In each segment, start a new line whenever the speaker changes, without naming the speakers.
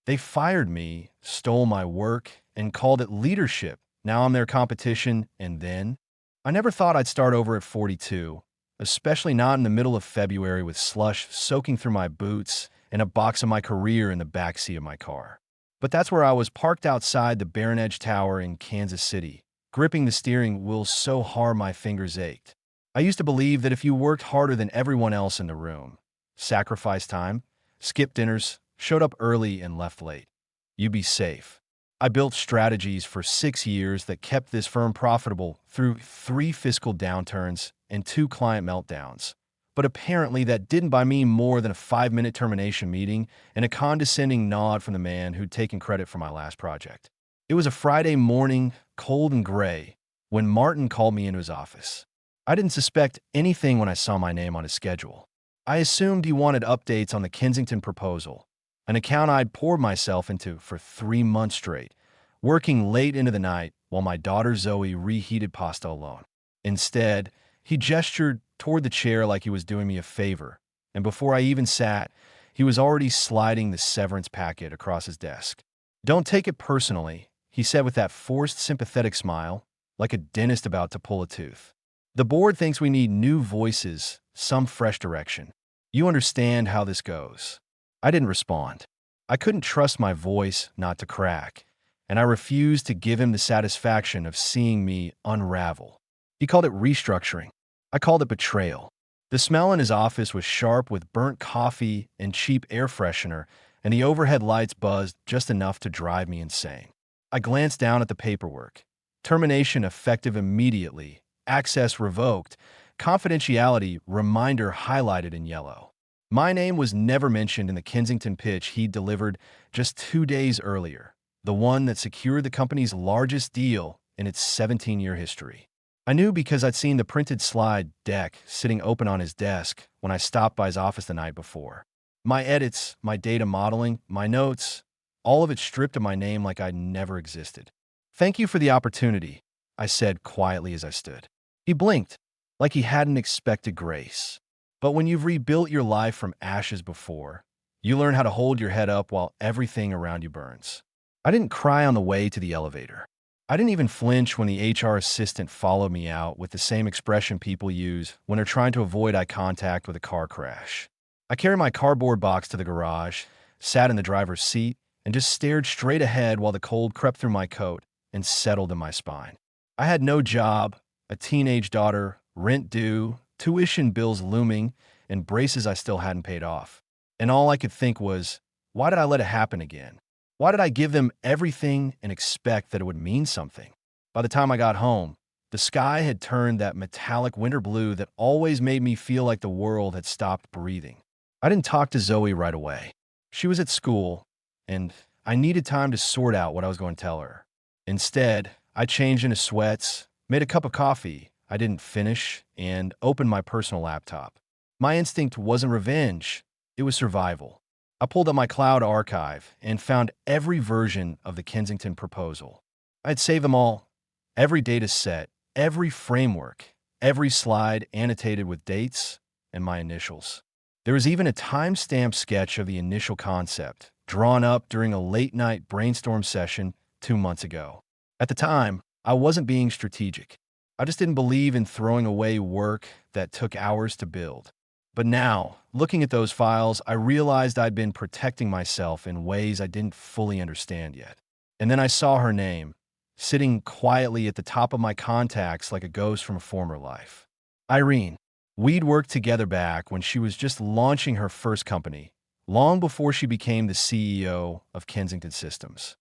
They fired me, stole my work, and called it leadership. Now I'm their competition, and then? I never thought I'd start over at 42, especially not in the middle of February with slush soaking through my boots and a box of my career in the backseat of my car. But that's where I was, parked outside the Barron Edge Tower in Kansas City, gripping the steering wheel so hard my fingers ached. I used to believe that if you worked harder than everyone else in the room, sacrificed time, skipped dinners, showed up early and left late, you'd be safe. I built strategies for 6 years that kept this firm profitable through 3 fiscal downturns and 2 client meltdowns. But apparently that didn't buy me more than a 5-minute termination meeting and a condescending nod from the man who'd taken credit for my last project. It was a Friday morning, cold and gray, when Martin called me into his office. I didn't suspect anything when I saw my name on his schedule. I assumed he wanted updates on the Kensington proposal, an account I'd poured myself into for 3 months straight, working late into the night while my daughter Zoe reheated pasta alone. Instead, he gestured toward the chair like he was doing me a favor, and before I even sat, he was already sliding the severance packet across his desk. "Don't take it personally," he said with that forced sympathetic smile, like a dentist about to pull a tooth. "The board thinks we need new voices, some fresh direction. You understand how this goes." I didn't respond. I couldn't trust my voice not to crack, and I refused to give him the satisfaction of seeing me unravel. He called it restructuring. I called it betrayal. The smell in his office was sharp with burnt coffee and cheap air freshener, and the overhead lights buzzed just enough to drive me insane. I glanced down at the paperwork. Termination effective immediately. Access revoked. Confidentiality reminder highlighted in yellow. My name was never mentioned in the Kensington pitch he'd delivered just 2 days earlier, the one that secured the company's largest deal in its 17-year history. I knew because I'd seen the printed slide deck sitting open on his desk when I stopped by his office the night before. My edits, my data modeling, my notes, all of it stripped of my name like I'd never existed. "Thank you for the opportunity," I said quietly as I stood. He blinked, like he hadn't expected grace. But when you've rebuilt your life from ashes before, you learn how to hold your head up while everything around you burns. I didn't cry on the way to the elevator. I didn't even flinch when the HR assistant followed me out with the same expression people use when they're trying to avoid eye contact with a car crash. I carried my cardboard box to the garage, sat in the driver's seat, and just stared straight ahead while the cold crept through my coat and settled in my spine. I had no job, a teenage daughter, rent due, tuition bills looming, and braces I still hadn't paid off. And all I could think was, why did I let it happen again? Why did I give them everything and expect that it would mean something? By the time I got home, the sky had turned that metallic winter blue that always made me feel like the world had stopped breathing. I didn't talk to Zoe right away. She was at school, and I needed time to sort out what I was going to tell her. Instead, I changed into sweats, made a cup of coffee I didn't finish, and opened my personal laptop. My instinct wasn't revenge, it was survival. I pulled up my cloud archive and found every version of the Kensington proposal. I'd saved them all, every data set, every framework, every slide annotated with dates and my initials. There was even a time-stamped sketch of the initial concept, drawn up during a late-night brainstorm session 2 months ago. At the time, I wasn't being strategic. I just didn't believe in throwing away work that took hours to build. But now, looking at those files, I realized I'd been protecting myself in ways I didn't fully understand yet. And then I saw her name, sitting quietly at the top of my contacts like a ghost from a former life. Irene. We'd worked together back when she was just launching her first company, long before she became the CEO of Kensington Systems.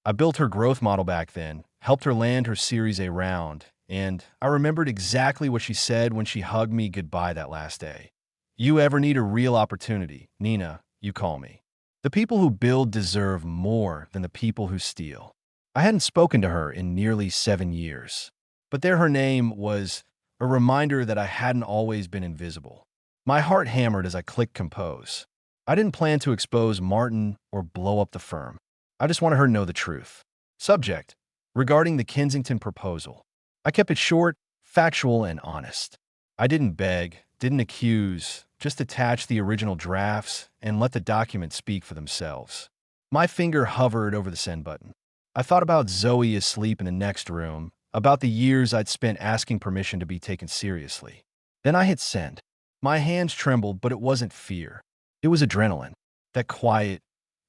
I built her growth model back then, helped her land her Series A round, and I remembered exactly what she said when she hugged me goodbye that last day. "You ever need a real opportunity, Nina, you call me." The people who build deserve more than the people who steal. I hadn't spoken to her in nearly 7 years, but there her name was a reminder that I hadn't always been invisible. My heart hammered as I clicked compose. I didn't plan to expose Martin or blow up the firm. I just wanted her to know the truth. Subject: regarding the Kensington proposal. I kept it short, factual, and honest. I didn't beg, didn't accuse, just attached the original drafts and let the documents speak for themselves. My finger hovered over the send button. I thought about Zoe asleep in the next room, about the years I'd spent asking permission to be taken seriously. Then I hit send. My hands trembled, but it wasn't fear. It was adrenaline. That quiet,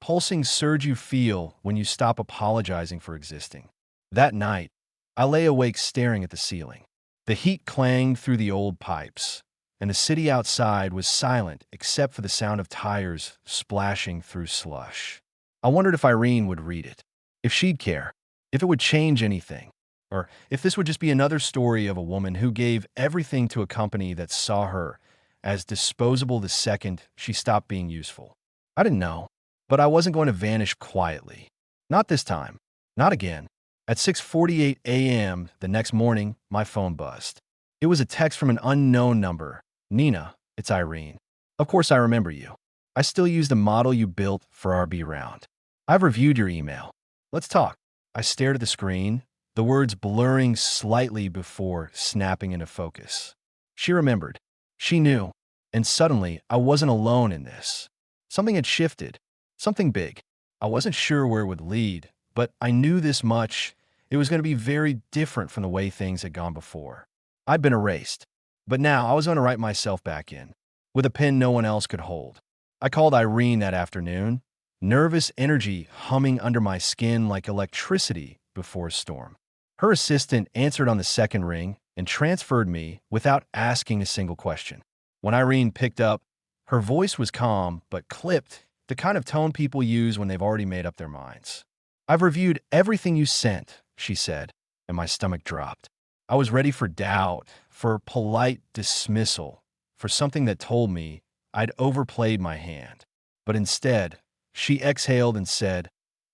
pulsing surge you feel when you stop apologizing for existing. That night, I lay awake staring at the ceiling. The heat clanged through the old pipes, and the city outside was silent except for the sound of tires splashing through slush. I wondered if Irene would read it, if she'd care, if it would change anything, or if this would just be another story of a woman who gave everything to a company that saw her as disposable the second she stopped being useful. I didn't know, but I wasn't going to vanish quietly. Not this time. Not again. At 6:48 a.m. the next morning, my phone buzzed. It was a text from an unknown number. Nina, it's Irene. Of course I remember you. I still use the model you built for our B-round. I've reviewed your email. Let's talk. I stared at the screen, the words blurring slightly before snapping into focus. She remembered. She knew. And suddenly, I wasn't alone in this. Something had shifted. Something big. I wasn't sure where it would lead, but I knew this much. It was going to be very different from the way things had gone before. I'd been erased. But now I was going to write myself back in, with a pen no one else could hold. I called Irene that afternoon, nervous energy humming under my skin like electricity before a storm. Her assistant answered on the second ring and transferred me without asking a single question. When Irene picked up, her voice was calm but clipped, the kind of tone people use when they've already made up their minds. I've reviewed everything you sent, she said, and my stomach dropped. I was ready for doubt, for polite dismissal, for something that told me I'd overplayed my hand. But instead, she exhaled and said,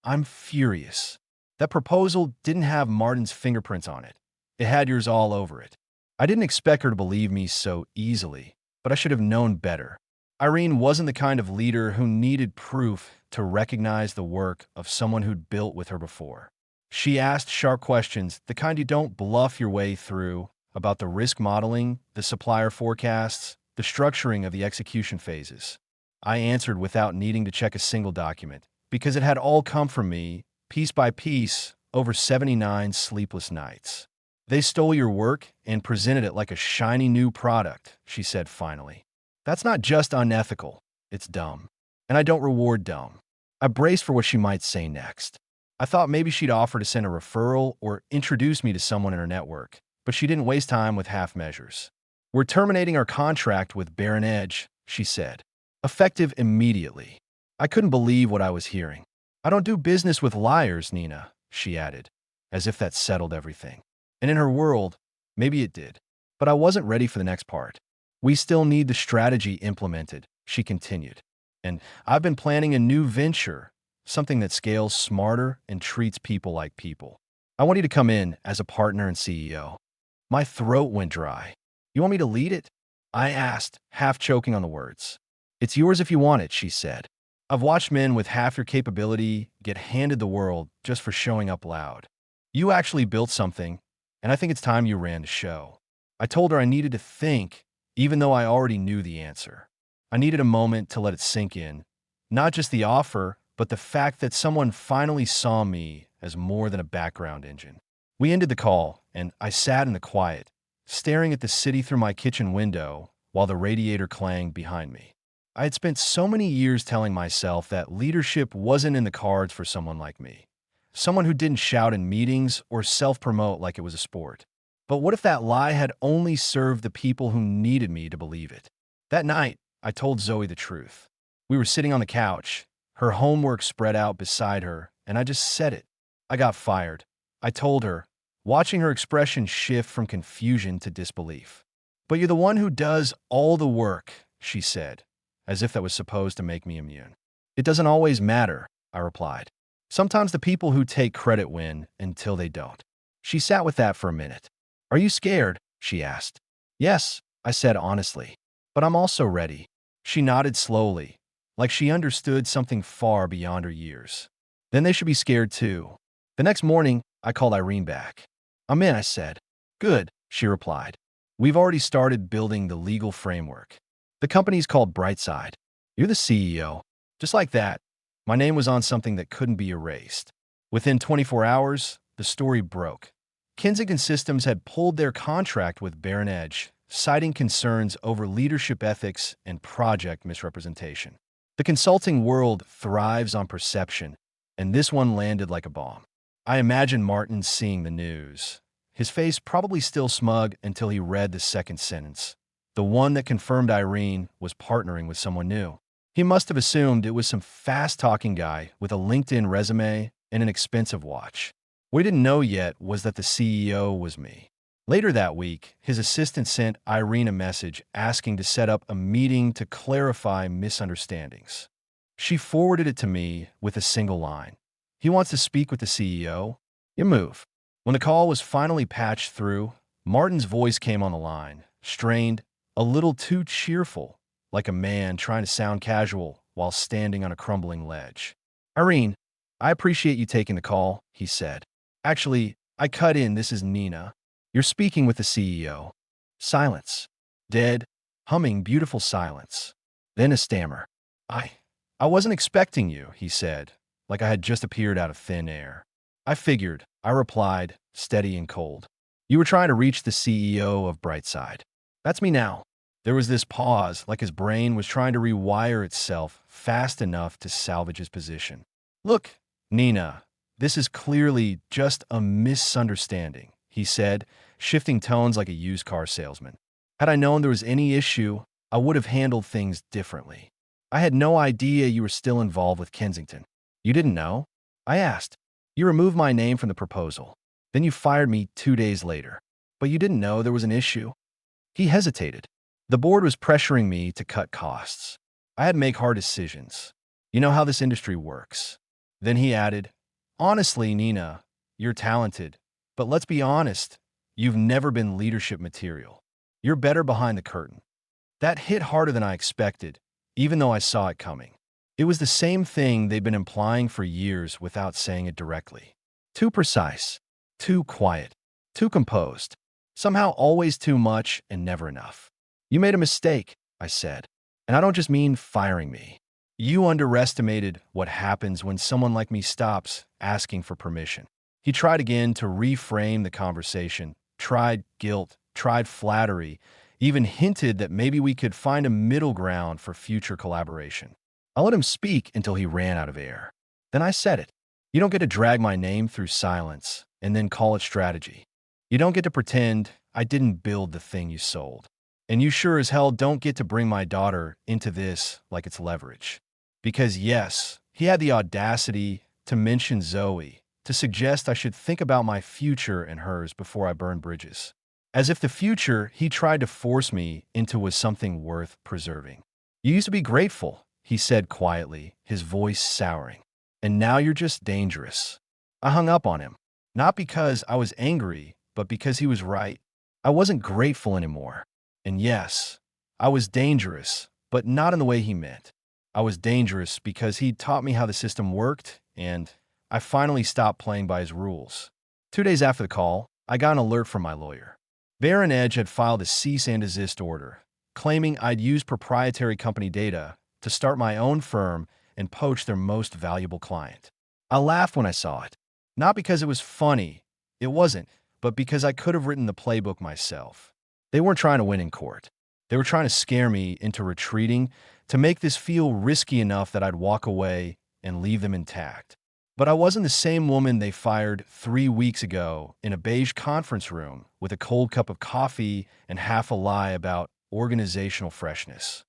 I'm furious. That proposal didn't have Martin's fingerprints on it. It had yours all over it. I didn't expect her to believe me so easily, but I should have known better. Irene wasn't the kind of leader who needed proof to recognize the work of someone who'd built with her before. She asked sharp questions, the kind you don't bluff your way through, about the risk modeling, the supplier forecasts, the structuring of the execution phases. I answered without needing to check a single document, because it had all come from me, piece by piece, over 79 sleepless nights. They stole your work and presented it like a shiny new product, she said finally. That's not just unethical, it's dumb. And I don't reward dumb. I braced for what she might say next. I thought maybe she'd offer to send a referral or introduce me to someone in her network, but she didn't waste time with half measures. We're terminating our contract with Baron Edge, she said. Effective immediately. I couldn't believe what I was hearing. I don't do business with liars, Nina, she added, as if that settled everything. And in her world, maybe it did. But I wasn't ready for the next part. We still need the strategy implemented, she continued. And I've been planning a new venture, something that scales smarter and treats people like people. I want you to come in as a partner and CEO. My throat went dry. You want me to lead it? I asked, half choking on the words. It's yours if you want it, she said. I've watched men with half your capability get handed the world just for showing up loud. You actually built something, and I think it's time you ran the show. I told her I needed to think, even though I already knew the answer. I needed a moment to let it sink in, not just the offer, but the fact that someone finally saw me as more than a background engine. We ended the call, and I sat in the quiet, staring at the city through my kitchen window while the radiator clanged behind me. I had spent so many years telling myself that leadership wasn't in the cards for someone like me, someone who didn't shout in meetings or self-promote like it was a sport. But what if that lie had only served the people who needed me to believe it? That night, I told Zoe the truth. We were sitting on the couch, her homework spread out beside her, and I just said it. I got fired. I told her, watching her expression shift from confusion to disbelief. But you're the one who does all the work, she said, as if that was supposed to make me immune. It doesn't always matter, I replied. Sometimes the people who take credit win until they don't. She sat with that for a minute. Are you scared? She asked. Yes, I said honestly. But I'm also ready. She nodded slowly, like she understood something far beyond her years. Then they should be scared too. The next morning, I called Irene back. I'm in, I said. Good, she replied. We've already started building the legal framework. The company's called Brightside. You're the CEO. Just like that. My name was on something that couldn't be erased. Within 24 hours, the story broke. Kensington Systems had pulled their contract with Baron Edge, citing concerns over leadership ethics and project misrepresentation. The consulting world thrives on perception, and this one landed like a bomb. I imagine Martin seeing the news. His face probably still smug until he read the second sentence, the one that confirmed Irene was partnering with someone new. He must have assumed it was some fast-talking guy with a LinkedIn resume and an expensive watch. What he didn't know yet was that the CEO was me. Later that week, his assistant sent Irene a message asking to set up a meeting to clarify misunderstandings. She forwarded it to me with a single line. He wants to speak with the CEO. You move. When the call was finally patched through, Martin's voice came on the line, strained, a little too cheerful, like a man trying to sound casual while standing on a crumbling ledge. Irene, I appreciate you taking the call, he said. Actually, I cut in. This is Nina. You're speaking with the CEO. Silence. Dead, humming, beautiful silence. Then a stammer. I wasn't expecting you, he said, like I had just appeared out of thin air. I figured, I replied, steady and cold. You were trying to reach the CEO of Brightside. That's me now. There was this pause, like his brain was trying to rewire itself fast enough to salvage his position. Look, Nina, this is clearly just a misunderstanding, he said, shifting tones like a used car salesman. Had I known there was any issue, I would have handled things differently. I had no idea you were still involved with Kensington. You didn't know? I asked. You removed my name from the proposal. Then you fired me 2 days later. But you didn't know there was an issue? He hesitated. The board was pressuring me to cut costs. I had to make hard decisions. You know how this industry works. Then he added, honestly, Nina, you're talented. But let's be honest, you've never been leadership material. You're better behind the curtain. That hit harder than I expected, even though I saw it coming. It was the same thing they'd been implying for years without saying it directly. Too precise, too quiet, too composed. Somehow always too much and never enough. You made a mistake, I said. And I don't just mean firing me. You underestimated what happens when someone like me stops asking for permission. He tried again to reframe the conversation, tried guilt, tried flattery, even hinted that maybe we could find a middle ground for future collaboration. I let him speak until he ran out of air. Then I said it. You don't get to drag my name through silence and then call it strategy. You don't get to pretend I didn't build the thing you sold. And you sure as hell don't get to bring my daughter into this like it's leverage. Because yes, he had the audacity to mention Zoe, to suggest I should think about my future and hers before I burn bridges. As if the future he tried to force me into was something worth preserving. You used to be grateful, he said quietly, his voice souring. And now you're just dangerous. I hung up on him. Not because I was angry, but because he was right. I wasn't grateful anymore. And yes, I was dangerous, but not in the way he meant. I was dangerous because he'd taught me how the system worked, and I finally stopped playing by his rules. 2 days after the call, I got an alert from my lawyer. Baron Edge had filed a cease and desist order, claiming I'd used proprietary company data to start my own firm and poach their most valuable client. I laughed when I saw it. Not because it was funny, it wasn't, but because I could have written the playbook myself. They weren't trying to win in court. They were trying to scare me into retreating to make this feel risky enough that I'd walk away and leave them intact. But I wasn't the same woman they fired 3 weeks ago in a beige conference room with a cold cup of coffee and half a lie about organizational freshness.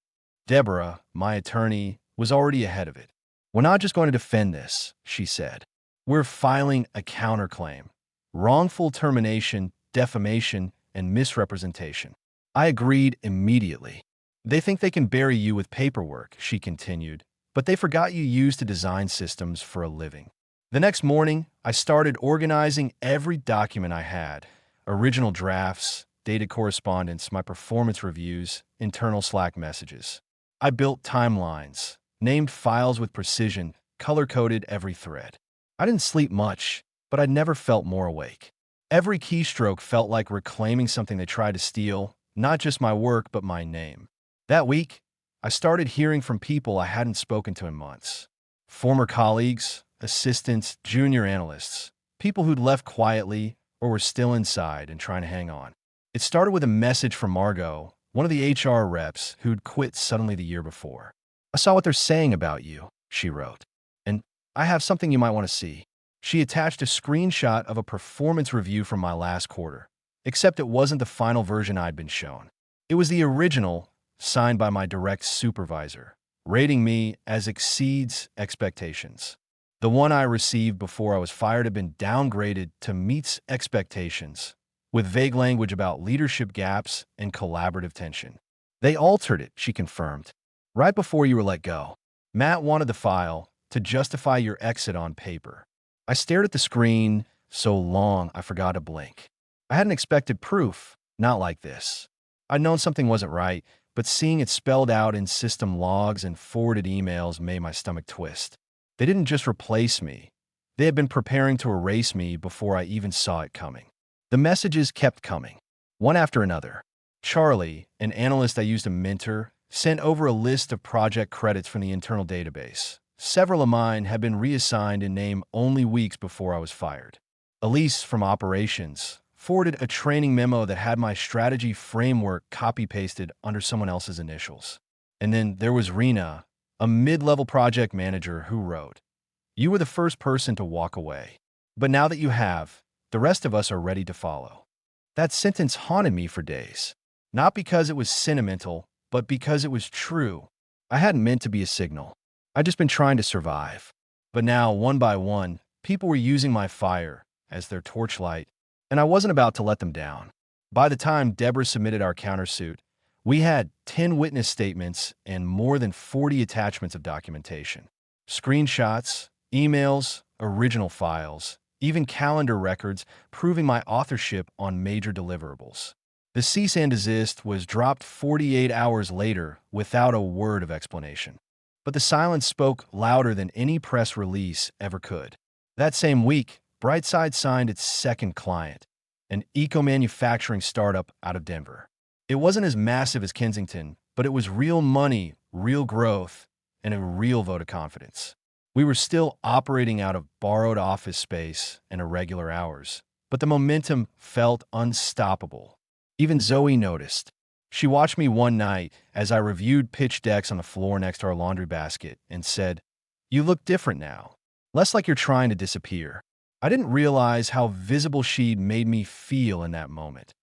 Deborah, my attorney, was already ahead of it. We're not just going to defend this, she said. We're filing a counterclaim. Wrongful termination, defamation, and misrepresentation. I agreed immediately. They think they can bury you with paperwork, she continued, but they forgot you used to design systems for a living. The next morning, I started organizing every document I had, original drafts, dated correspondence, my performance reviews, internal Slack messages. I built timelines, named files with precision, color-coded every thread. I didn't sleep much, but I'd never felt more awake. Every keystroke felt like reclaiming something they tried to steal, not just my work, but my name. That week, I started hearing from people I hadn't spoken to in months. Former colleagues, assistants, junior analysts, people who'd left quietly or were still inside and trying to hang on. It started with a message from Margot, one of the HR reps who'd quit suddenly the year before. "I saw what they're saying about you," she wrote, "and I have something you might want to see." She attached a screenshot of a performance review from my last quarter, except it wasn't the final version I'd been shown. It was the original, signed by my direct supervisor, rating me as exceeds expectations. The one I received before I was fired had been downgraded to meets expectations, with vague language about leadership gaps and collaborative tension. "They altered it," she confirmed, "right before you were let go. Matt wanted the file to justify your exit on paper." I stared at the screen so long I forgot to blink. I hadn't expected proof, not like this. I'd known something wasn't right, but seeing it spelled out in system logs and forwarded emails made my stomach twist. They didn't just replace me. They had been preparing to erase me before I even saw it coming. The messages kept coming, one after another. Charlie, an analyst I used to mentor, sent over a list of project credits from the internal database. Several of mine had been reassigned in name only weeks before I was fired. Elise from operations forwarded a training memo that had my strategy framework copy-pasted under someone else's initials. And then there was Rena, a mid-level project manager, who wrote, "You were the first person to walk away. But now that you have, the rest of us are ready to follow." That sentence haunted me for days. Not because it was sentimental, but because it was true. I hadn't meant to be a signal. I'd just been trying to survive. But now, one by one, people were using my fire as their torchlight, and I wasn't about to let them down. By the time Deborah submitted our countersuit, we had 10 witness statements and more than 40 attachments of documentation. Screenshots, emails, original files, even calendar records proving my authorship on major deliverables. The cease and desist was dropped 48 hours later without a word of explanation. But the silence spoke louder than any press release ever could. That same week, Brightside signed its second client, an eco-manufacturing startup out of Denver. It wasn't as massive as Kensington, but it was real money, real growth, and a real vote of confidence. We were still operating out of borrowed office space and irregular hours, but the momentum felt unstoppable. Even Zoe noticed. She watched me one night as I reviewed pitch decks on the floor next to our laundry basket and said, "You look different now, less like you're trying to disappear." I didn't realize how visible she'd made me feel in that moment.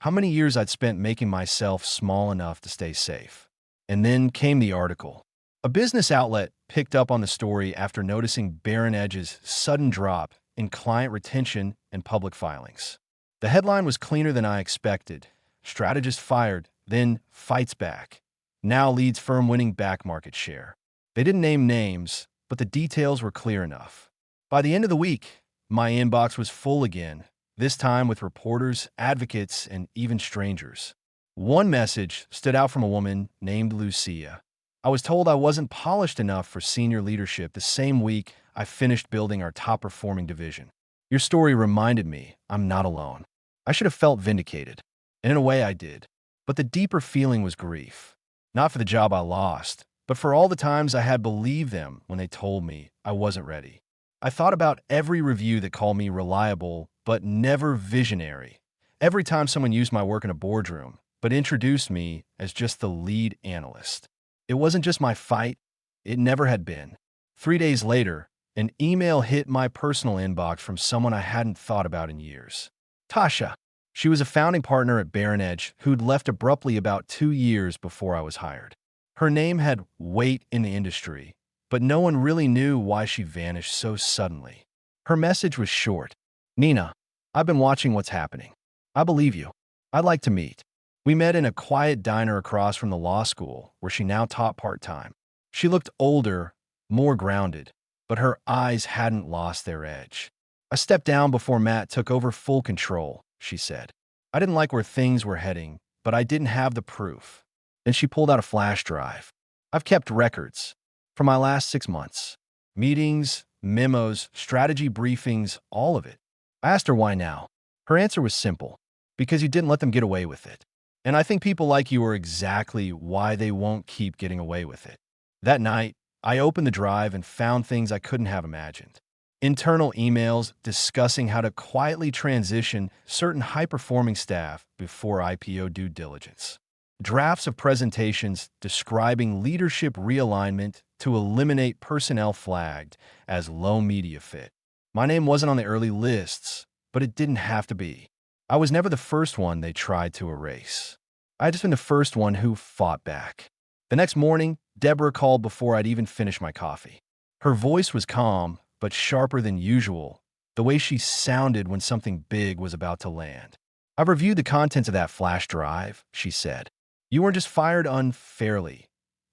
How many years I'd spent making myself small enough to stay safe. And then came the article. A business outlet picked up on the story after noticing Baron Edge's sudden drop in client retention and public filings. The headline was cleaner than I expected. Strategist fired, then fights back. Now leads firm winning back market share. They didn't name names, but the details were clear enough. By the end of the week, my inbox was full again, this time with reporters, advocates, and even strangers. One message stood out from a woman named Lucia. "I was told I wasn't polished enough for senior leadership the same week I finished building our top-performing division. Your story reminded me I'm not alone." I should have felt vindicated, and in a way I did. But the deeper feeling was grief. Not for the job I lost, but for all the times I had believed them when they told me I wasn't ready. I thought about every review that called me reliable, but never visionary. Every time someone used my work in a boardroom, but introduced me as just the lead analyst. It wasn't just my fight. It never had been. 3 days later, an email hit my personal inbox from someone I hadn't thought about in years. Tasha. She was a founding partner at Baron Edge who'd left abruptly about 2 years before I was hired. Her name had weight in the industry, but no one really knew why she vanished so suddenly. Her message was short. "Nina, I've been watching what's happening. I believe you. I'd like to meet." We met in a quiet diner across from the law school, where she now taught part-time. She looked older, more grounded, but her eyes hadn't lost their edge. "I stepped down before Matt took over full control," she said. "I didn't like where things were heading, but I didn't have the proof." Then she pulled out a flash drive. "I've kept records for my last 6 months. Meetings, memos, strategy briefings, all of it." I asked her why now. Her answer was simple. "Because you didn't let them get away with it. And I think people like you are exactly why they won't keep getting away with it." That night, I opened the drive and found things I couldn't have imagined. Internal emails discussing how to quietly transition certain high-performing staff before IPO due diligence. Drafts of presentations describing leadership realignment to eliminate personnel flagged as low media fit. My name wasn't on the early lists, but it didn't have to be. I was never the first one they tried to erase. I had just been the first one who fought back. The next morning, Deborah called before I'd even finished my coffee. Her voice was calm, but sharper than usual, the way she sounded when something big was about to land. "I've reviewed the contents of that flash drive," she said. "You weren't just fired unfairly.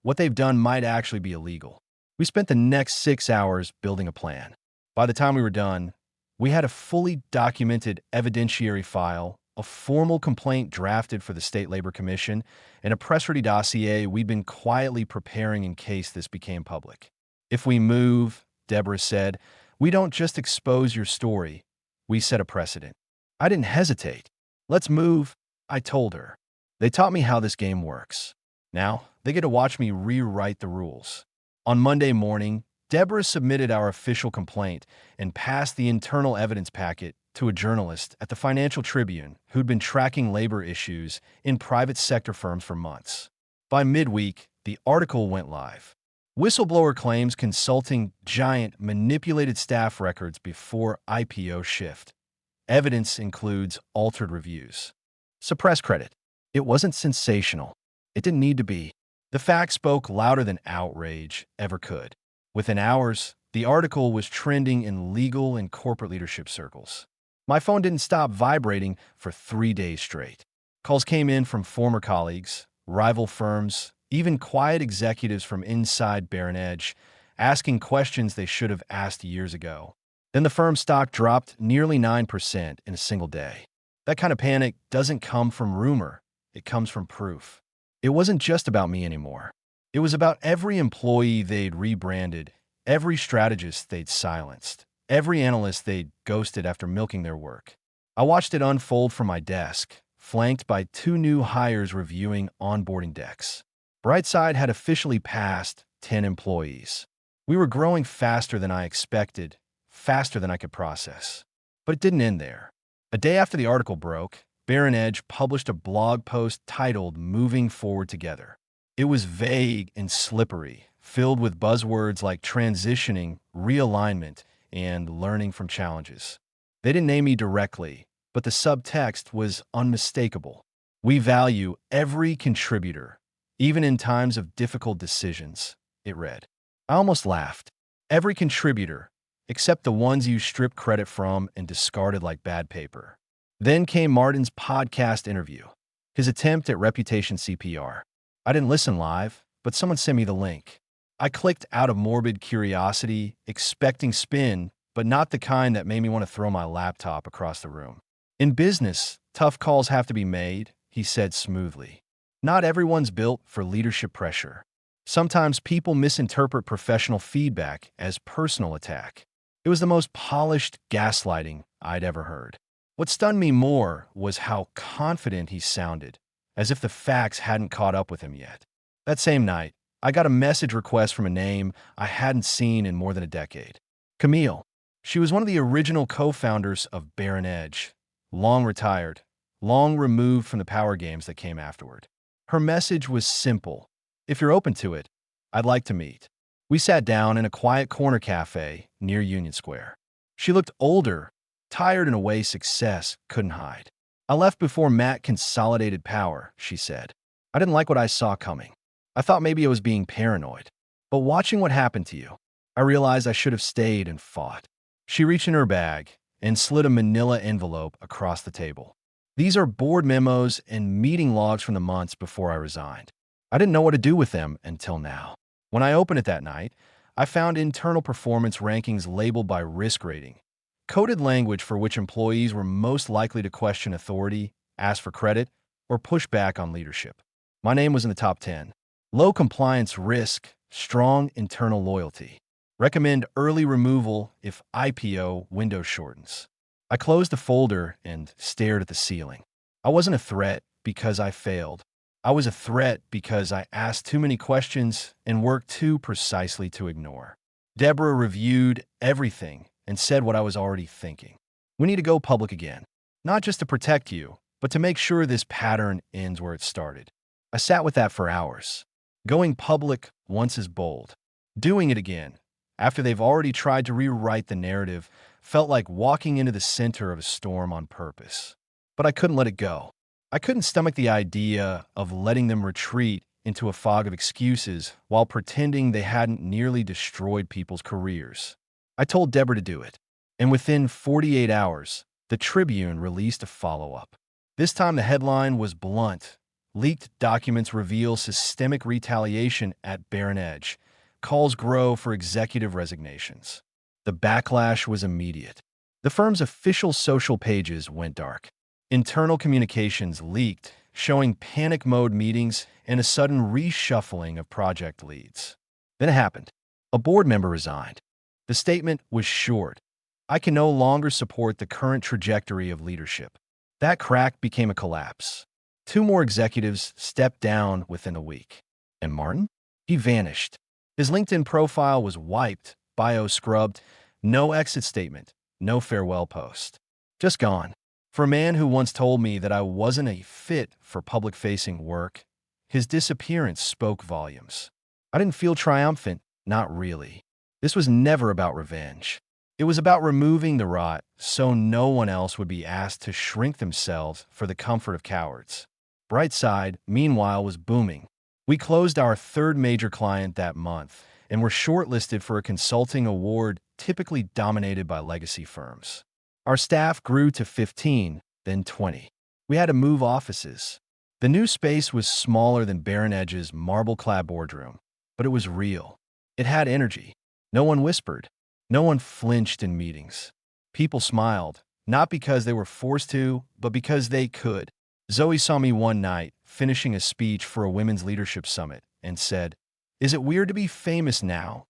What they've done might actually be illegal." We spent the next 6 hours building a plan. By the time we were done, we had a fully documented evidentiary file, a formal complaint drafted for the State Labor Commission, and a press-ready dossier we'd been quietly preparing in case this became public. "If we move," Deborah said, "we don't just expose your story, we set a precedent." I didn't hesitate. "Let's move," I told her. They taught me how this game works. Now, they get to watch me rewrite the rules. On Monday morning, Deborah submitted our official complaint and passed the internal evidence packet to a journalist at the Financial Tribune who'd been tracking labor issues in private sector firms for months. By midweek, the article went live. Whistleblower claims consulting giant manipulated staff records before IPO shift. Evidence includes altered reviews. Suppress credit. It wasn't sensational. It didn't need to be. The facts spoke louder than outrage ever could. Within hours, the article was trending in legal and corporate leadership circles. My phone didn't stop vibrating for 3 days straight. Calls came in from former colleagues, rival firms, even quiet executives from inside Baron Edge, asking questions they should have asked years ago. Then the firm's stock dropped nearly 9% in a single day. That kind of panic doesn't come from rumor. It comes from proof. It wasn't just about me anymore. It was about every employee they'd rebranded, every strategist they'd silenced, every analyst they'd ghosted after milking their work. I watched it unfold from my desk, flanked by 2 new hires reviewing onboarding decks. Brightside had officially passed 10 employees. We were growing faster than I expected, faster than I could process. But it didn't end there. A day after the article broke, Baron Edge published a blog post titled "Moving Forward Together." It was vague and slippery, filled with buzzwords like transitioning, realignment, and learning from challenges. They didn't name me directly, but the subtext was unmistakable. "We value every contributor, even in times of difficult decisions," it read. I almost laughed. Every contributor, except the ones you stripped credit from and discarded like bad paper. Then came Martin's podcast interview, his attempt at reputation CPR. I didn't listen live, but someone sent me the link. I clicked out of morbid curiosity, expecting spin, but not the kind that made me want to throw my laptop across the room. "In business, tough calls have to be made," he said smoothly. "Not everyone's built for leadership pressure. Sometimes people misinterpret professional feedback as personal attack." It was the most polished gaslighting I'd ever heard. What stunned me more was how confident he sounded, as if the facts hadn't caught up with him yet. That same night, I got a message request from a name I hadn't seen in more than a decade. Camille. She was one of the original co-founders of Baron Edge, long retired, long removed from the power games that came afterward. Her message was simple. "If you're open to it, I'd like to meet." We sat down in a quiet corner cafe near Union Square. She looked older, tired in a way success couldn't hide. "I left before Matt consolidated power," she said. "I didn't like what I saw coming. I thought maybe I was being paranoid. But watching what happened to you, I realized I should have stayed and fought." She reached in her bag and slid a manila envelope across the table. "These are board memos and meeting logs from the months before I resigned. I didn't know what to do with them until now." When I opened it that night, I found internal performance rankings labeled by risk rating, coded language for which employees were most likely to question authority, ask for credit, or push back on leadership. My name was in the top 10. Low compliance risk, strong internal loyalty. Recommend early removal if IPO window shortens. I closed the folder and stared at the ceiling. I wasn't a threat because I failed. I was a threat because I asked too many questions and worked too precisely to ignore. Deborah reviewed everything and said what I was already thinking. We need to go public again, not just to protect you, but to make sure this pattern ends where it started. I sat with that for hours. Going public once is bold. Doing it again, after they've already tried to rewrite the narrative, felt like walking into the center of a storm on purpose. But I couldn't let it go. I couldn't stomach the idea of letting them retreat into a fog of excuses while pretending they hadn't nearly destroyed people's careers. I told Deborah to do it, and within 48 hours, the Tribune released a follow-up. This time the headline was blunt. Leaked documents reveal systemic retaliation at Barron Edge. Calls grow for executive resignations. The backlash was immediate. The firm's official social pages went dark. Internal communications leaked, showing panic mode meetings and a sudden reshuffling of project leads. Then it happened. A board member resigned. The statement was short. I can no longer support the current trajectory of leadership. That crack became a collapse. 2 more executives stepped down within a week. And Martin? He vanished. His LinkedIn profile was wiped, bio scrubbed, no exit statement, no farewell post. Just gone. For a man who once told me that I wasn't a fit for public-facing work, his disappearance spoke volumes. I didn't feel triumphant, not really. This was never about revenge. It was about removing the rot so no one else would be asked to shrink themselves for the comfort of cowards. Brightside, meanwhile, was booming. We closed our 3rd major client that month and were shortlisted for a consulting award typically dominated by legacy firms. Our staff grew to 15, then 20. We had to move offices. The new space was smaller than Barron Edge's marble-clad boardroom, but it was real. It had energy. No one whispered. No one flinched in meetings. People smiled, not because they were forced to, but because they could. Zoe saw me one night, finishing a speech for a women's leadership summit, and said, "Is it weird to be famous now?"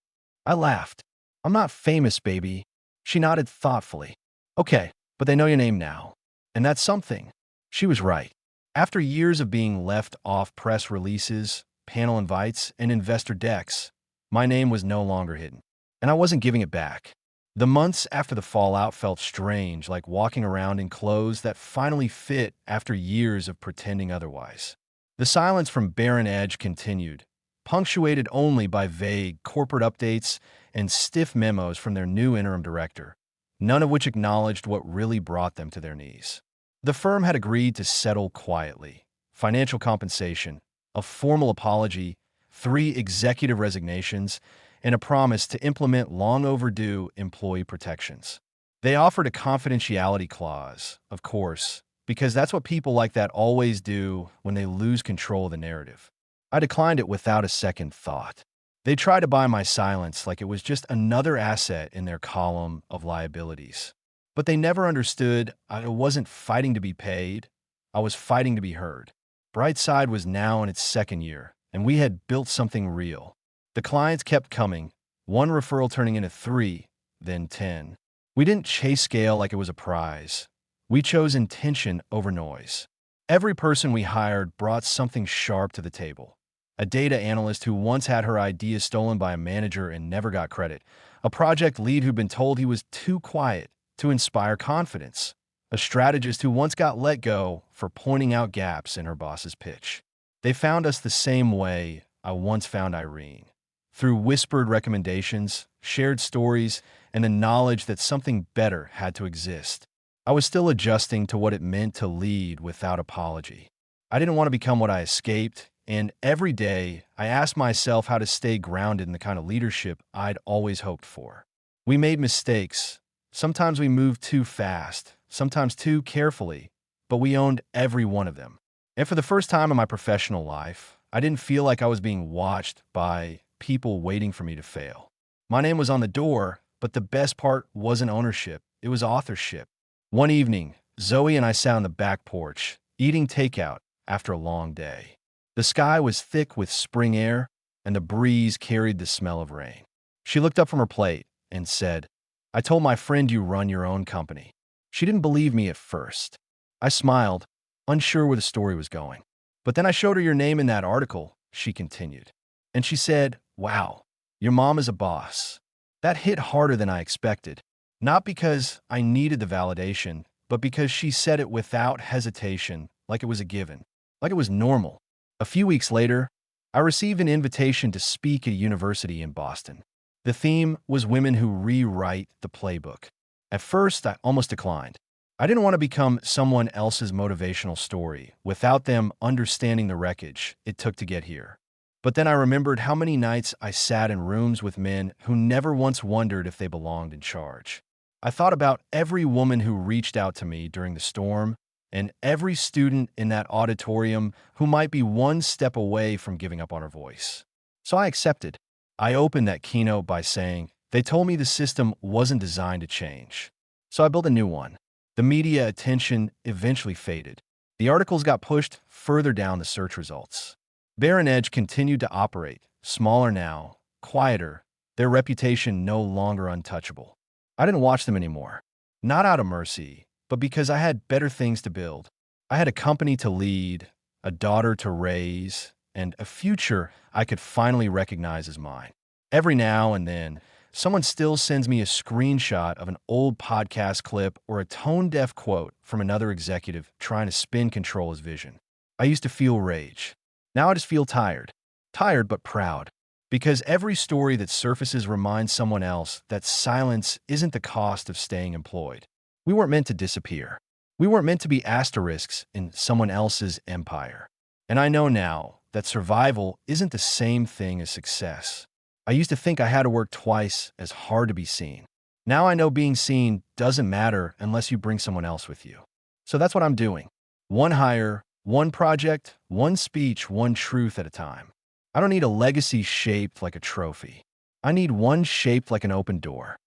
I laughed. "I'm not famous, baby." She nodded thoughtfully. "Okay, but they know your name now. And that's something." She was right. After years of being left off press releases, panel invites, and investor decks, my name was no longer hidden. And I wasn't giving it back. The months after the fallout felt strange, like walking around in clothes that finally fit after years of pretending otherwise. The silence from Barron Edge continued, punctuated only by vague corporate updates and stiff memos from their new interim director, none of which acknowledged what really brought them to their knees. The firm had agreed to settle quietly. Financial compensation, a formal apology, 3 executive resignations, and a promise to implement long-overdue employee protections. They offered a confidentiality clause, of course, because that's what people like that always do when they lose control of the narrative. I declined it without a second thought. They tried to buy my silence like it was just another asset in their column of liabilities. But they never understood I wasn't fighting to be paid. I was fighting to be heard. Brightside was now in its 2nd year, and we had built something real. The clients kept coming, 1 referral turning into 3, then 10. We didn't chase scale like it was a prize. We chose intention over noise. Every person we hired brought something sharp to the table. A data analyst who once had her ideas stolen by a manager and never got credit. A project lead who'd been told he was too quiet to inspire confidence. A strategist who once got let go for pointing out gaps in her boss's pitch. They found us the same way I once found Irene. Through whispered recommendations, shared stories, and the knowledge that something better had to exist. I was still adjusting to what it meant to lead without apology. I didn't want to become what I escaped, and every day I asked myself how to stay grounded in the kind of leadership I'd always hoped for. We made mistakes. Sometimes we moved too fast, sometimes too carefully, but we owned every one of them. And for the first time in my professional life, I didn't feel like I was being watched by people waiting for me to fail. My name was on the door, but the best part wasn't ownership, it was authorship. One evening, Zoe and I sat on the back porch, eating takeout after a long day. The sky was thick with spring air, and the breeze carried the smell of rain. She looked up from her plate and said, "I told my friend you run your own company." She didn't believe me at first. I smiled, unsure where the story was going. But then I showed her your name in that article, she continued. And she said, wow, your mom is a boss. That hit harder than I expected. Not because I needed the validation, but because she said it without hesitation, like it was a given, like it was normal. A few weeks later, I received an invitation to speak at a university in Boston. The theme was women who rewrite the playbook. At first, I almost declined. I didn't want to become someone else's motivational story without them understanding the wreckage it took to get here. But then I remembered how many nights I sat in rooms with men who never once wondered if they belonged in charge. I thought about every woman who reached out to me during the storm and every student in that auditorium who might be one step away from giving up on her voice. So I accepted. I opened that keynote by saying, they told me the system wasn't designed to change. So I built a new one. The media attention eventually faded. The articles got pushed further down the search results. Bear and Edge continued to operate, smaller now, quieter, their reputation no longer untouchable. I didn't watch them anymore. Not out of mercy, but because I had better things to build. I had a company to lead, a daughter to raise, and a future I could finally recognize as mine. Every now and then, someone still sends me a screenshot of an old podcast clip or a tone-deaf quote from another executive trying to spin control as vision. I used to feel rage. Now I just feel tired. Tired but proud. Because every story that surfaces reminds someone else that silence isn't the cost of staying employed. We weren't meant to disappear. We weren't meant to be asterisks in someone else's empire. And I know now that survival isn't the same thing as success. I used to think I had to work twice as hard to be seen. Now I know being seen doesn't matter unless you bring someone else with you. So that's what I'm doing. One hire, one project, one speech, one truth at a time. I don't need a legacy shaped like a trophy. I need one shaped like an open door.